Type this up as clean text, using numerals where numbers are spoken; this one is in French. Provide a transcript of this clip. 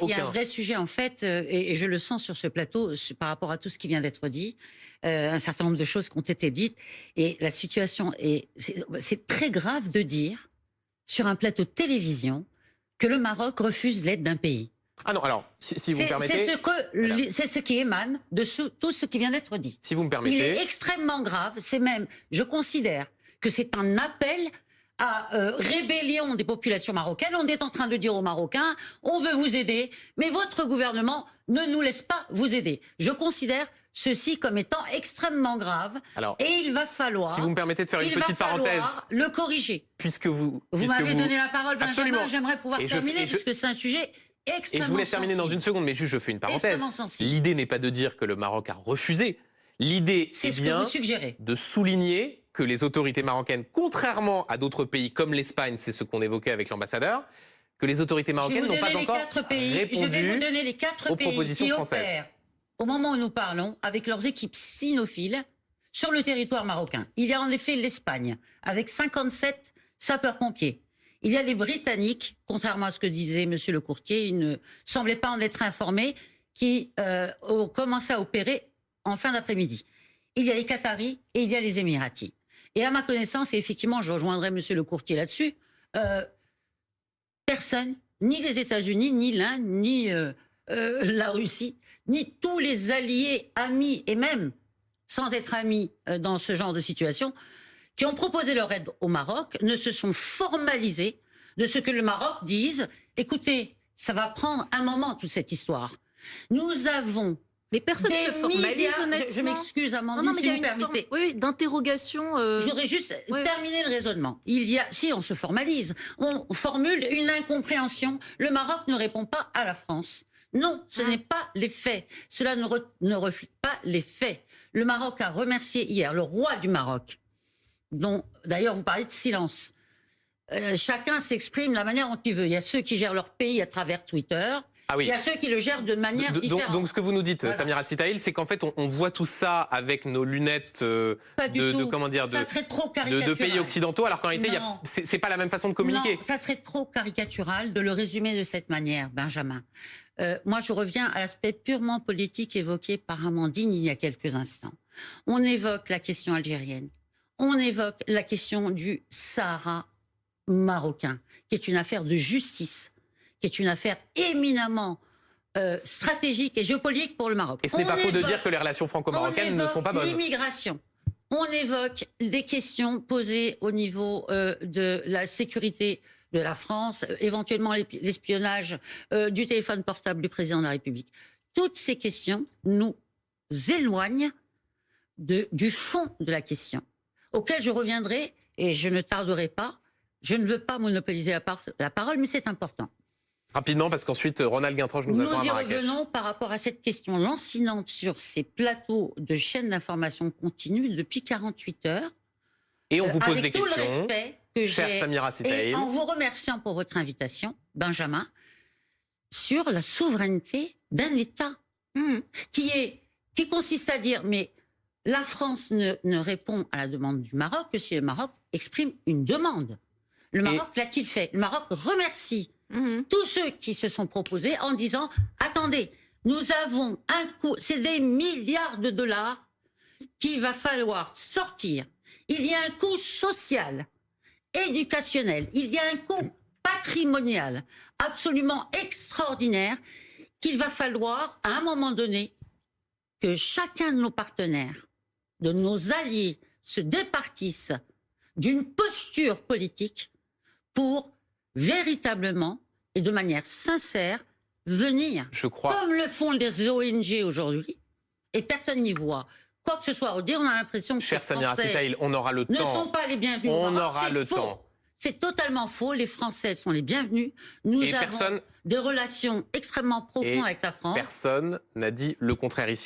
Il y a un vrai sujet en fait, et je le sens sur ce plateau par rapport à tout ce qui vient d'être dit, un certain nombre de choses qui ont été dites, et la situation c'est très grave de dire sur un plateau de télévision que le Maroc refuse l'aide d'un pays. Ah non, alors, si vous me permettez... C'est ce qui émane de tout ce qui vient d'être dit. Si vous me permettez... Il est extrêmement grave, c'est même, je considère que c'est un appel à rébellion des populations marocaines. On est en train de dire aux Marocains, on veut vous aider, mais votre gouvernement ne nous laisse pas vous aider. Je considère ceci comme étant extrêmement grave. Alors, et il va falloir... Si vous me permettez de faire une petite parenthèse... le corriger. Puisque vous m'avez donné la parole, Benjamin, j'aimerais pouvoir terminer, parce que c'est un sujet... Et je vous laisse terminer dans une seconde, mais juste je fais une parenthèse. L'idée n'est pas de dire que le Maroc a refusé. L'idée est bien de souligner que les autorités marocaines, contrairement à d'autres pays comme l'Espagne, c'est ce qu'on évoquait avec l'ambassadeur, que les autorités marocaines n'ont pas encore répondu aux propositions françaises. Au moment où nous parlons, avec leurs équipes cynophiles, sur le territoire marocain. Il y a en effet l'Espagne, avec 57 sapeurs-pompiers. Il y a les Britanniques, contrairement à ce que disait Monsieur le courtier, il ne semblait pas en être informé, qui ont commencé à opérer en fin d'après-midi. Il y a les Qataris et il y a les Émiratis. Et à ma connaissance, et effectivement, je rejoindrai Monsieur le courtier là-dessus, personne, ni les États-Unis, ni l'Inde, ni la Russie, ni tous les alliés, amis, et même sans être amis dans ce genre de situation, qui ont proposé leur aide au Maroc, ne se sont formalisés de ce que le Maroc dise. Écoutez, ça va prendre un moment, toute cette histoire. Nous avons... Mais personne ne se formalise, honnêtement. Je m'excuse, Amandine, si vous me permettez. Oui, d'interrogation... Je voudrais juste terminer le raisonnement. Si on se formalise, on formule une incompréhension. Le Maroc ne répond pas à la France. Non, ce n'est pas les faits. Cela ne reflète pas les faits. Le Maroc a remercié hier le roi du Maroc, dont d'ailleurs vous parlez de silence. Chacun s'exprime de la manière dont il veut. Il y a ceux qui gèrent leur pays à travers Twitter. Ah oui. Il y a ceux qui le gèrent de manière différente. Donc ce que vous nous dites, voilà. Samira Sitaïl, c'est qu'en fait on voit tout ça avec nos lunettes comment dire, ça serait trop caricatural. De pays occidentaux, alors qu'en réalité c'est pas la même façon de communiquer. Non, ça serait trop caricatural de le résumer de cette manière, Benjamin. Moi je reviens à l'aspect purement politique évoqué par Amandine il y a quelques instants. On évoque la question algérienne. On évoque la question du Sahara marocain, qui est une affaire de justice, qui est une affaire éminemment stratégique et géopolitique pour le Maroc. Et ce n'est pas faux de dire que les relations franco-marocaines ne sont pas bonnes. L'immigration. On évoque des questions posées au niveau de la sécurité de la France, éventuellement l'espionnage du téléphone portable du président de la République. Toutes ces questions nous éloignent du fond de la question, auquel je reviendrai et je ne tarderai pas. Je ne veux pas monopoliser la parole, mais c'est important. Rapidement, parce qu'ensuite, Ronald Guintranche nous attend à Marrakech. Nous y revenons par rapport à cette question lancinante sur ces plateaux de chaînes d'information continue depuis 48 heures. Et on vous pose des questions, avec tout le respect que j'ai, Samira Sitaïl. Et en vous remerciant pour votre invitation, Benjamin, sur la souveraineté d'un État qui consiste à dire, mais la France ne répond à la demande du Maroc que si le Maroc exprime une demande. Le Maroc l'a-t-il fait? Le Maroc remercie tous ceux qui se sont proposés en disant « Attendez, nous avons un coût, c'est des milliards de dollars qu'il va falloir sortir. Il y a un coût social, éducationnel, il y a un coût patrimonial absolument extraordinaire qu'il va falloir, à un moment donné, que chacun de nos partenaires, de nos alliés, se départisse d'une posture politique pour véritablement et de manière sincère venir, comme le font les ONG aujourd'hui, et personne n'y voit quoi que ce soit. On a l'impression que Chère Samira Sitaïl, on aura le temps. Ne sont pas les bienvenus. On aura le temps. C'est totalement faux. Les Français sont les bienvenus. Nous avons des relations extrêmement profondes avec la France. Personne n'a dit le contraire ici.